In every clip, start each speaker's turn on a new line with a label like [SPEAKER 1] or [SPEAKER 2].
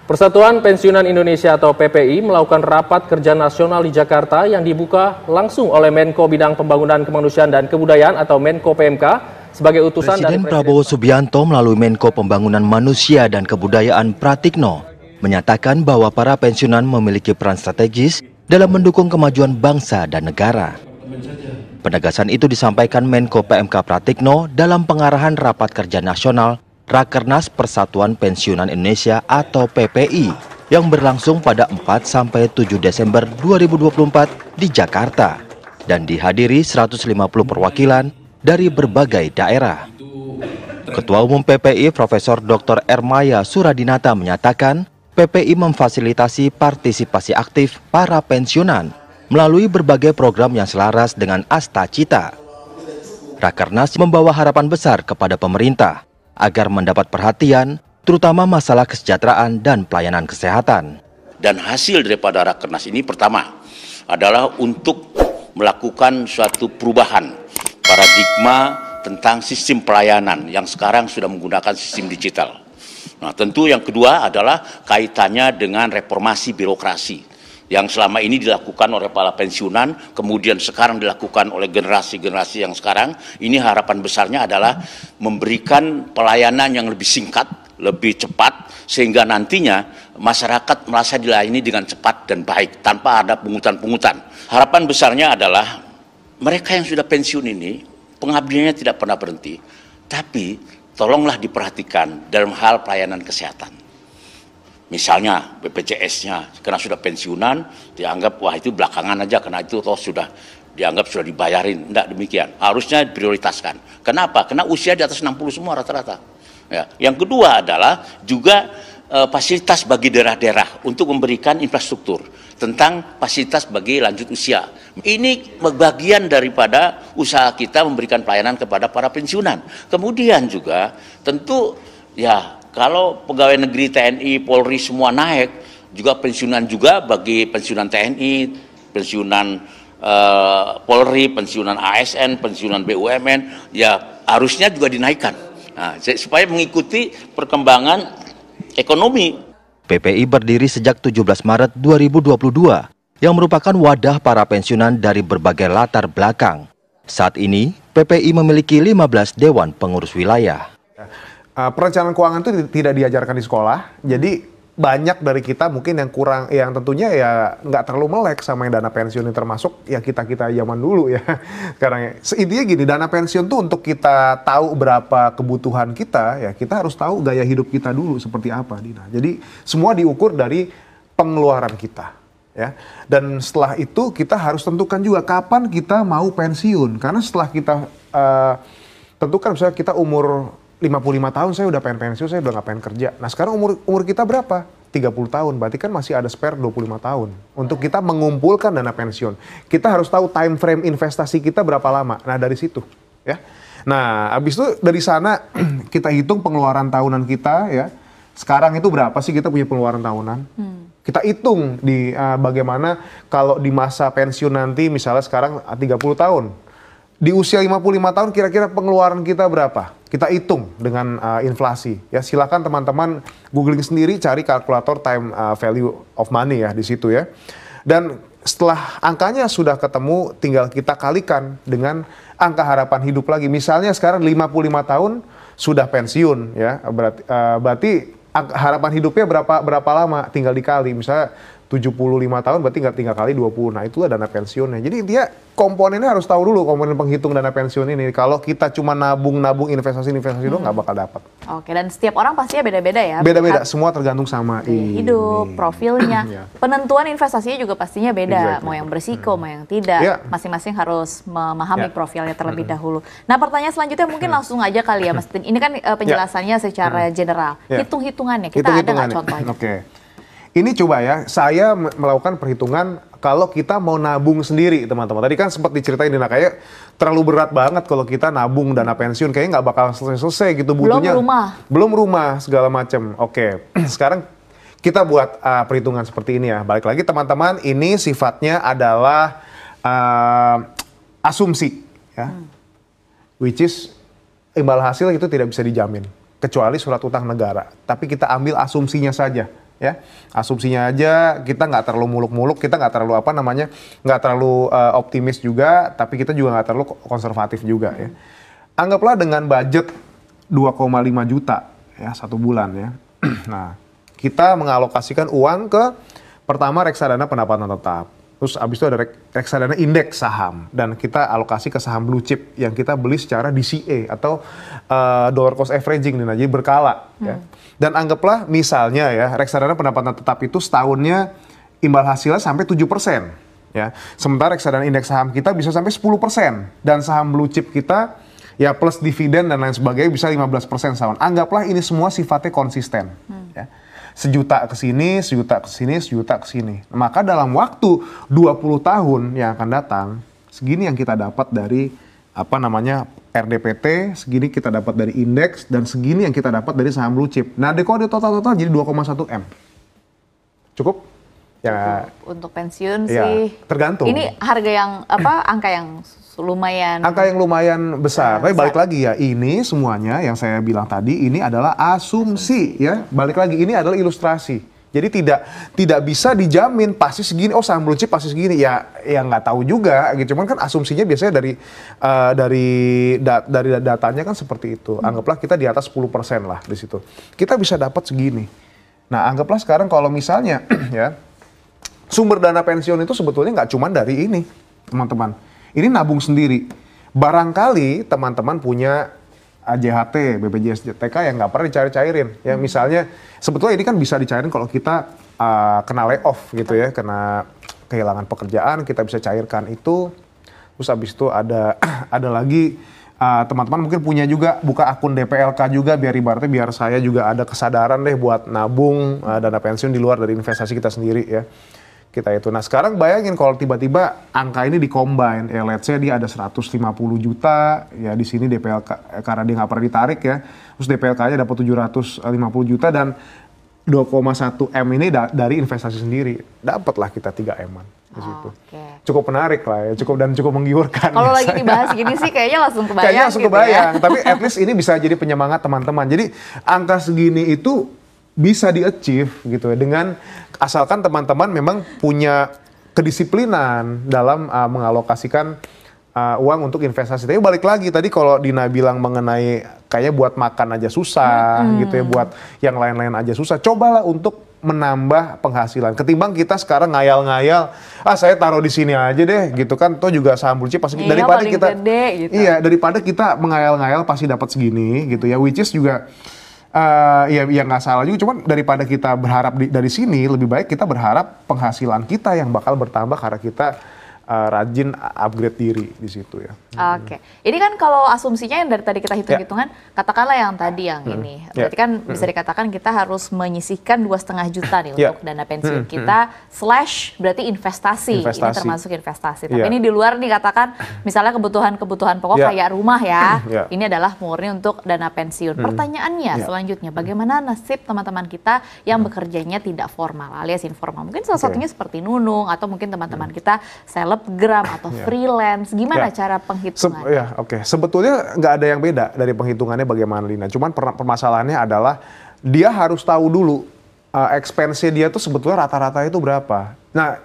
[SPEAKER 1] Persatuan Pensiunan Indonesia atau PPI melakukan rapat kerja nasional di Jakarta yang dibuka langsung oleh Menko Bidang Pembangunan Kemanusiaan dan Kebudayaan atau Menko PMK sebagai utusan
[SPEAKER 2] Presiden Prabowo Subianto melalui Menko Pembangunan Manusia dan Kebudayaan Pratikno menyatakan bahwa para pensiunan memiliki peran strategis dalam mendukung kemajuan bangsa dan negara. Penegasan itu disampaikan Menko PMK Pratikno dalam pengarahan rapat kerja nasional Rakernas Persatuan Pensiunan Indonesia atau PPI yang berlangsung pada 4-7 Desember 2024 di Jakarta dan dihadiri 150 perwakilan dari berbagai daerah. Ketua Umum PPI Profesor Dr. Ermaya Suradinata menyatakan PPI memfasilitasi partisipasi aktif para pensiunan melalui berbagai program yang selaras dengan asta cita. Rakernas membawa harapan besar kepada pemerintah agar mendapat perhatian, terutama masalah kesejahteraan dan pelayanan kesehatan.
[SPEAKER 3] Dan hasil daripada Rakernas ini pertama adalah untuk melakukan suatu perubahan paradigma tentang sistem pelayanan yang sekarang sudah menggunakan sistem digital. Nah, tentu yang kedua adalah kaitannya dengan reformasi birokrasi yang selama ini dilakukan oleh para pensiunan, kemudian sekarang dilakukan oleh generasi-generasi yang sekarang. Ini harapan besarnya adalah memberikan pelayanan yang lebih singkat, lebih cepat, sehingga nantinya masyarakat merasa dilayani dengan cepat dan baik, tanpa ada pungutan-pungutan. Harapan besarnya adalah mereka yang sudah pensiun ini, pengabdiannya tidak pernah berhenti, tapi tolonglah diperhatikan dalam hal pelayanan kesehatan. Misalnya BPJS-nya, karena sudah pensiunan, dianggap wah itu belakangan aja, karena itu toh sudah dianggap sudah dibayarin. Tidak demikian, harusnya diprioritaskan. Kenapa? Karena usia di atas 60 semua rata-rata. Ya. Yang kedua adalah juga fasilitas bagi daerah-daerah untuk memberikan infrastruktur tentang fasilitas bagi lanjut usia. Ini bagian daripada usaha kita memberikan pelayanan kepada para pensiunan. Kemudian juga tentu ya, kalau pegawai negeri TNI, Polri semua naik, juga pensiunan juga bagi pensiunan TNI, pensiunan Polri, pensiunan ASN, pensiunan BUMN, ya harusnya juga dinaikkan. Nah, supaya mengikuti perkembangan ekonomi.
[SPEAKER 2] PPI berdiri sejak 17 Maret 2022 yang merupakan wadah para pensiunan dari berbagai latar belakang. Saat ini, PPI memiliki 15 Dewan Pengurus Wilayah.
[SPEAKER 4] Perencanaan keuangan itu tidak diajarkan di sekolah, jadi banyak dari kita mungkin yang kurang, yang tentunya ya nggak terlalu melek sama yang dana pensiun ini, termasuk ya kita zaman dulu ya. Sekarang intinya gini, dana pensiun tuh untuk kita tahu berapa kebutuhan kita, ya kita harus tahu gaya hidup kita dulu seperti apa, Dina. Jadi semua diukur dari pengeluaran kita, ya. Dan setelah itu kita harus tentukan juga kapan kita mau pensiun, karena setelah kita tentukan misalnya kita umur 55 tahun saya udah pengen pensiun, saya udah nggak pengen kerja. Nah sekarang umur kita berapa? 30 tahun, berarti kan masih ada spare 25 tahun. Untuk kita mengumpulkan dana pensiun. Kita harus tahu time frame investasi kita berapa lama. Nah dari situ, ya. Nah habis itu dari sana kita hitung pengeluaran tahunan kita, ya. Sekarang itu berapa sih kita punya pengeluaran tahunan? Kita hitung di bagaimana kalau di masa pensiun nanti, misalnya sekarang 30 tahun. Di usia 55 tahun kira-kira pengeluaran kita berapa? Kita hitung dengan inflasi. Ya silakan teman-teman googling sendiri, cari kalkulator time value of money ya di situ ya. Dan setelah angkanya sudah ketemu, tinggal kita kalikan dengan angka harapan hidup lagi. Misalnya sekarang 55 tahun sudah pensiun ya. Berarti harapan hidupnya berapa lama? Tinggal dikali. Misalnya 75 tahun berarti tinggal kali 20. Nah itulah dana pensiunnya. Jadi dia komponennya harus tahu dulu, komponen penghitung dana pensiun ini. Kalau kita cuma nabung investasi doang nggak bakal dapat.
[SPEAKER 5] Oke, dan setiap orang pastinya beda-beda ya.
[SPEAKER 4] Beda-beda, semua tergantung sama
[SPEAKER 5] hidup, profilnya. Penentuan investasinya juga pastinya beda. Mau yang berisiko, mau yang tidak. Masing-masing harus memahami profilnya terlebih dahulu. Nah pertanyaan selanjutnya mungkin langsung aja kali ya Mas Tin. Ini kan penjelasannya secara general. Hitung-hitungannya, kita ada nggak contohnya?
[SPEAKER 4] Oke. Ini coba ya, saya melakukan perhitungan kalau kita mau nabung sendiri, teman-teman. Tadi kan sempat diceritain, Dina, kayak terlalu berat banget kalau kita nabung dana pensiun. Kayaknya nggak bakal selesai-selesai gitu. Butuhnya, belum rumah, segala macam. Oke, sekarang kita buat perhitungan seperti ini ya. Balik lagi teman-teman, ini sifatnya adalah asumsi. Ya. Which is, imbal hasil itu tidak bisa dijamin. Kecuali surat utang negara. Tapi kita ambil asumsinya saja. ya. Asumsinya aja kita nggak terlalu muluk-muluk, kita nggak terlalu nggak terlalu optimis juga, tapi kita juga nggak terlalu konservatif juga ya. Anggaplah dengan budget 2,5 juta ya 1 bulan ya. Nah, kita mengalokasikan uang ke pertama reksadana pendapatan tetap. Terus abis itu ada reksadana indeks saham, dan kita alokasi ke saham blue chip yang kita beli secara DCA atau dollar cost averaging, nih, jadi berkala. Ya. Dan anggaplah misalnya ya reksadana pendapatan tetap itu setahunnya imbal hasilnya sampai 7%. Ya. Sementara reksadana indeks saham kita bisa sampai 10%, dan saham blue chip kita ya plus dividen dan lain sebagainya bisa 15% setahun. Anggaplah ini semua sifatnya konsisten. Ya. 1 juta ke sini, 1 juta ke sini, 1 juta ke sini. Maka dalam waktu 20 tahun yang akan datang, segini yang kita dapat dari RDPT, segini kita dapat dari indeks, dan segini yang kita dapat dari saham blue chip. Nah, kalau di total jadi 2,1 M. Cukup? Ya.
[SPEAKER 5] Untuk pensiun
[SPEAKER 4] ya,
[SPEAKER 5] sih.
[SPEAKER 4] Tergantung.
[SPEAKER 5] Ini harga yang angka yang lumayan.
[SPEAKER 4] Angka yang lumayan besar. Tapi balik lagi ya, ini semuanya yang saya bilang tadi ini adalah asumsi ya. Balik lagi, ini adalah ilustrasi. Jadi tidak bisa dijamin pasti segini. Oh, saham blue chip pasti segini. Ya nggak tahu juga gitu. Cuman kan asumsinya biasanya dari datanya kan seperti itu. Anggaplah kita di atas 10% lah di situ. Kita bisa dapat segini. Nah, anggaplah sekarang kalau misalnya ya sumber dana pensiun itu sebetulnya nggak cuma dari ini, teman-teman. Ini nabung sendiri. Barangkali teman-teman punya AJHT, BPJS TK yang nggak pernah dicairin. Ya misalnya, sebetulnya ini kan bisa dicairin kalau kita kena layoff gitu ya, kena kehilangan pekerjaan, kita bisa cairkan itu. Terus habis itu ada lagi teman-teman mungkin punya juga buka akun DPLK juga, biar saya juga ada kesadaran deh buat nabung dana pensiun di luar dari investasi kita sendiri ya. Kita itu. Nah, sekarang bayangin kalau tiba-tiba angka ini di-combine, ya let's say dia ada 150 juta, ya di sini DPLK, karena dia nggak pernah ditarik ya, terus DPLK-nya dapat 750 juta, dan 2,1 M ini dari investasi sendiri. Dapatlah kita 3 M-an di situ. Cukup menarik lah ya, cukup menggiurkan.
[SPEAKER 5] Kalau lagi dibahas gini sih kayaknya langsung kebayang.
[SPEAKER 4] Kayaknya langsung kebayang, tapi at least ini bisa jadi penyemangat teman-teman. Jadi angka segini itu bisa di-achieve gitu ya, dengan asalkan teman-teman memang punya kedisiplinan dalam mengalokasikan uang untuk investasi. Tapi balik lagi tadi kalau Dina bilang mengenai kayaknya buat makan aja susah gitu ya, buat yang lain-lain aja susah. Cobalah untuk menambah penghasilan. Ketimbang kita sekarang ngayal-ngayal, saya taruh di sini aja deh gitu kan, toh juga saham blue chip pasti daripada kita gede, gitu. Iya, daripada kita mengayal-ngayal pasti dapat segini gitu ya, which is juga ya nggak salah juga, cuman daripada kita berharap dari sini, lebih baik kita berharap penghasilan kita yang bakal bertambah karena kita rajin upgrade diri di situ ya.
[SPEAKER 5] Oke. Ini kan kalau asumsinya yang dari tadi kita hitung-hitungan, katakanlah yang tadi yang ini. Berarti kan bisa dikatakan kita harus menyisihkan 2,5 juta nih untuk dana pensiun kita / berarti investasi. Ini termasuk investasi. Tapi ini di luar nih katakan misalnya kebutuhan pokok kayak rumah ya. Ini adalah murni untuk dana pensiun. Pertanyaannya selanjutnya, bagaimana nasib teman-teman kita yang bekerjanya tidak formal alias informal? Mungkin salah satunya seperti Nunung atau mungkin teman-teman kita selebgram atau freelance, gimana cara penghitungannya?
[SPEAKER 4] Sebetulnya nggak ada yang beda dari penghitungannya bagaimana, Lina. Cuman permasalahannya adalah dia harus tahu dulu expense dia tuh sebetulnya rata-rata itu berapa. Nah,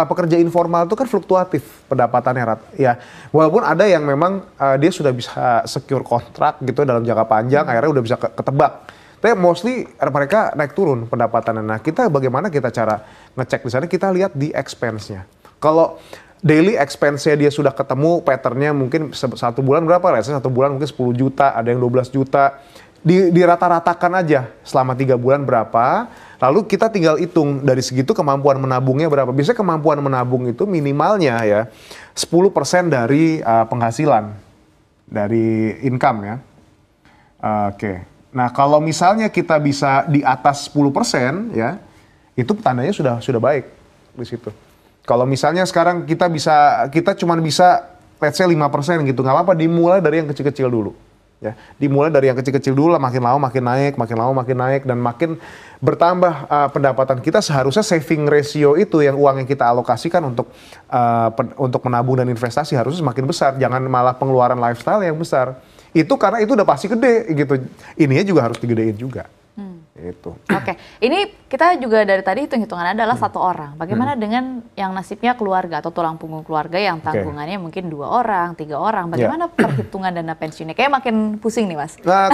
[SPEAKER 4] pekerja informal itu kan fluktuatif pendapatannya ya. Walaupun ada yang memang dia sudah bisa secure kontrak gitu dalam jangka panjang, akhirnya udah bisa ketebak. Tapi mostly mereka naik turun pendapatannya. Nah, kita bagaimana kita cara ngecek di sana? Kita lihat di expense-nya. Kalau daily expense-nya dia sudah ketemu pattern-nya mungkin 1 bulan berapa? Let's say 1 bulan mungkin 10 juta, ada yang 12 juta. Dirata-ratakan aja selama 3 bulan berapa. Lalu kita tinggal hitung dari segitu kemampuan menabungnya berapa. Biasanya kemampuan menabung itu minimalnya ya 10% dari penghasilan, dari income ya. Nah, kalau misalnya kita bisa di atas 10% ya, itu tandanya sudah baik di situ. Kalau misalnya sekarang kita cuma bisa let's say 5% gitu, nggak apa-apa, dimulai dari yang kecil-kecil dulu. Ya, dimulai dari yang kecil-kecil dulu lah, makin lama makin naik, dan makin bertambah pendapatan kita, seharusnya saving ratio itu yang uang yang kita alokasikan untuk menabung dan investasi harusnya semakin besar, jangan malah pengeluaran lifestyle yang besar. Itu karena itu udah pasti gede gitu. Ininya juga harus digedein juga. Itu.
[SPEAKER 5] Oke, ini kita juga dari tadi hitung-hitungan adalah satu orang. Bagaimana dengan yang nasibnya keluarga atau tulang punggung keluarga yang tanggungannya mungkin 2 orang, 3 orang. Bagaimana perhitungan dana pensiunnya? Kayak makin pusing nih, Mas.
[SPEAKER 4] Nah,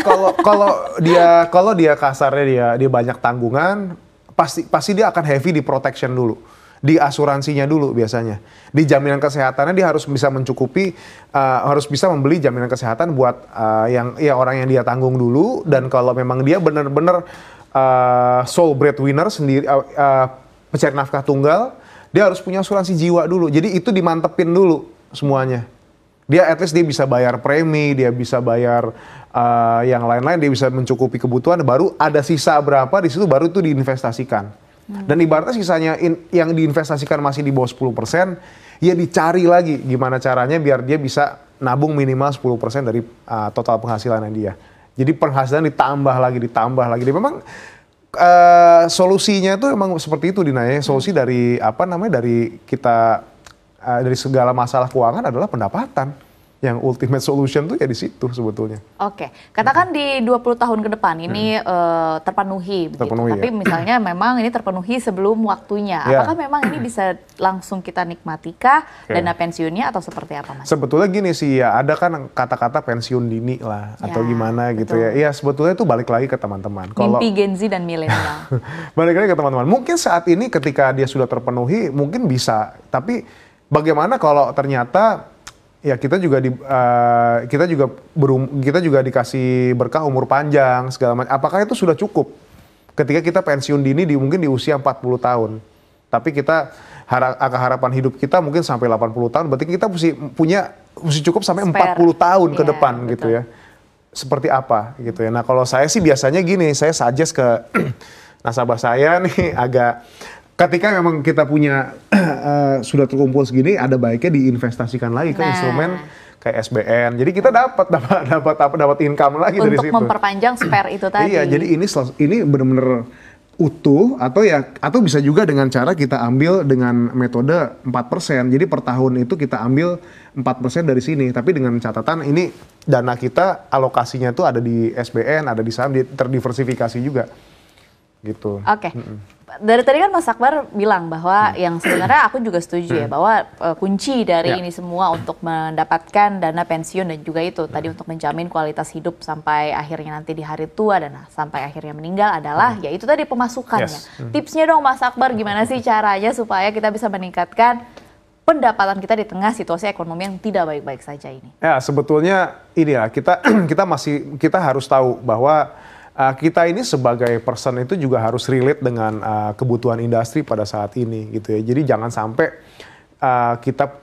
[SPEAKER 4] kalau dia kasarnya dia banyak tanggungan, pasti dia akan heavy di protection dulu. Di asuransinya dulu biasanya. Di jaminan kesehatannya dia harus bisa mencukupi, harus bisa membeli jaminan kesehatan buat orang yang dia tanggung dulu. Dan kalau memang dia benar-benar sole breadwinner sendiri, pencari nafkah tunggal, dia harus punya asuransi jiwa dulu. Jadi itu dimantepin dulu semuanya. Dia at least dia bisa bayar premi, dia bisa bayar yang lain-lain, dia bisa mencukupi kebutuhan. Baru ada sisa berapa di situ baru itu diinvestasikan. Dan ibaratnya sisanya yang diinvestasikan masih di bawah 10%, ya dicari lagi gimana caranya biar dia bisa nabung minimal 10% dari total penghasilannya dia. Jadi penghasilan ditambah lagi. Memang solusinya itu memang seperti itu, Dina, ya. Solusi dari dari kita dari segala masalah keuangan adalah pendapatan. Yang ultimate solution tuh ya di situ sebetulnya.
[SPEAKER 5] Oke, katakan di 20 tahun ke depan ini terpenuhi begitu. Tapi misalnya memang ini terpenuhi sebelum waktunya. Apakah memang ini bisa langsung kita nikmatikah dana pensiunnya atau seperti apa, Mas?
[SPEAKER 4] Sebetulnya gini sih ya, ada kan kata-kata pensiun dini lah atau gimana gitu ya. Iya, sebetulnya itu balik lagi ke teman-teman.
[SPEAKER 5] Mimpi Gen Z dan milenial.
[SPEAKER 4] Balik lagi ke teman-teman. Mungkin saat ini ketika dia sudah terpenuhi mungkin bisa. Tapi bagaimana kalau ternyata ya kita juga dikasih berkah umur panjang segala macam. Apakah itu sudah cukup? Ketika kita pensiun dini mungkin di usia 40 tahun. Tapi kita harapan hidup kita mungkin sampai 80 tahun. Berarti kita mesti cukup sampai 40 tahun ke depan betul. Gitu ya. Seperti apa gitu ya. Nah, kalau saya sih biasanya gini, saya suggest ke nasabah saya nih ketika memang kita punya sudah terkumpul segini, ada baiknya diinvestasikan lagi ke instrumen kayak SBN. Jadi kita dapat income lagi dari situ.
[SPEAKER 5] Untuk memperpanjang spare itu tadi.
[SPEAKER 4] Iya, jadi ini benar-benar utuh atau bisa juga dengan cara kita ambil dengan metode 4%. Jadi per tahun itu kita ambil 4% dari sini. Tapi dengan catatan ini dana kita alokasinya tuh ada di SBN, ada di saham, terdiversifikasi juga. Gitu.
[SPEAKER 5] Oke. Dari tadi kan Mas Akbar bilang bahwa yang sebenarnya aku juga setuju ya bahwa kunci dari ini semua untuk mendapatkan dana pensiun dan juga itu tadi untuk menjamin kualitas hidup sampai akhirnya nanti di hari tua dan sampai akhirnya meninggal adalah ya itu tadi pemasukannya. Tipsnya dong Mas Akbar, gimana sih caranya supaya kita bisa meningkatkan pendapatan kita di tengah situasi ekonomi yang tidak baik-baik saja ini? Ya
[SPEAKER 4] sebetulnya ini ya kita harus tahu bahwa kita ini sebagai person itu juga harus relate dengan kebutuhan industri pada saat ini gitu ya. Jadi jangan sampai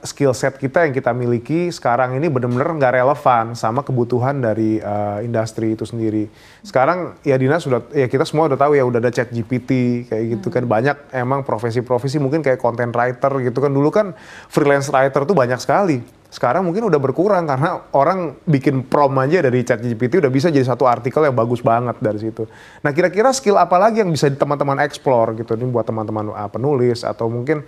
[SPEAKER 4] skill set kita yang kita miliki sekarang ini benar-benar nggak relevan sama kebutuhan dari industri itu sendiri. Sekarang ya kita semua udah tahu ya udah ada ChatGPT kayak gitu kan, banyak emang profesi-profesi mungkin kayak content writer gitu kan, dulu kan freelance writer tuh banyak sekali. Sekarang mungkin udah berkurang karena orang bikin prompt aja dari ChatGPT udah bisa jadi satu artikel yang bagus banget dari situ. Nah kira-kira skill apa lagi yang bisa teman-teman explore gitu, ini buat teman-teman penulis atau mungkin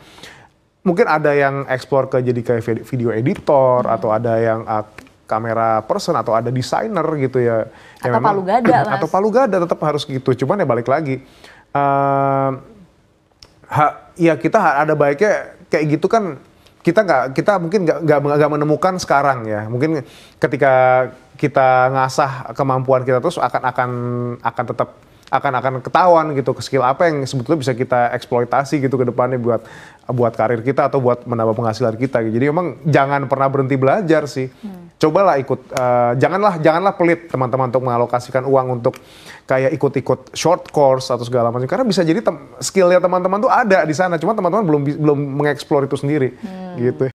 [SPEAKER 4] ada yang explore jadi kayak video editor atau ada yang kamera person atau ada desainer gitu ya.
[SPEAKER 5] Atau palu gada, Mas.
[SPEAKER 4] Atau palu gada tetap harus gitu. Cuman ya balik lagi, ya kita ada baiknya kayak gitu kan. Kita mungkin nggak menemukan sekarang ya. Mungkin ketika kita ngasah kemampuan kita terus akan ketahuan gitu skill apa yang sebetulnya bisa kita eksploitasi gitu ke depannya buat karir kita atau buat menambah penghasilan kita. Jadi memang jangan pernah berhenti belajar sih. Cobalah janganlah pelit teman-teman untuk mengalokasikan uang untuk kayak ikut-ikut short course atau segala macam, karena bisa jadi skillnya teman-teman tuh ada di sana, cuma teman-teman belum mengeksplor itu sendiri gitu.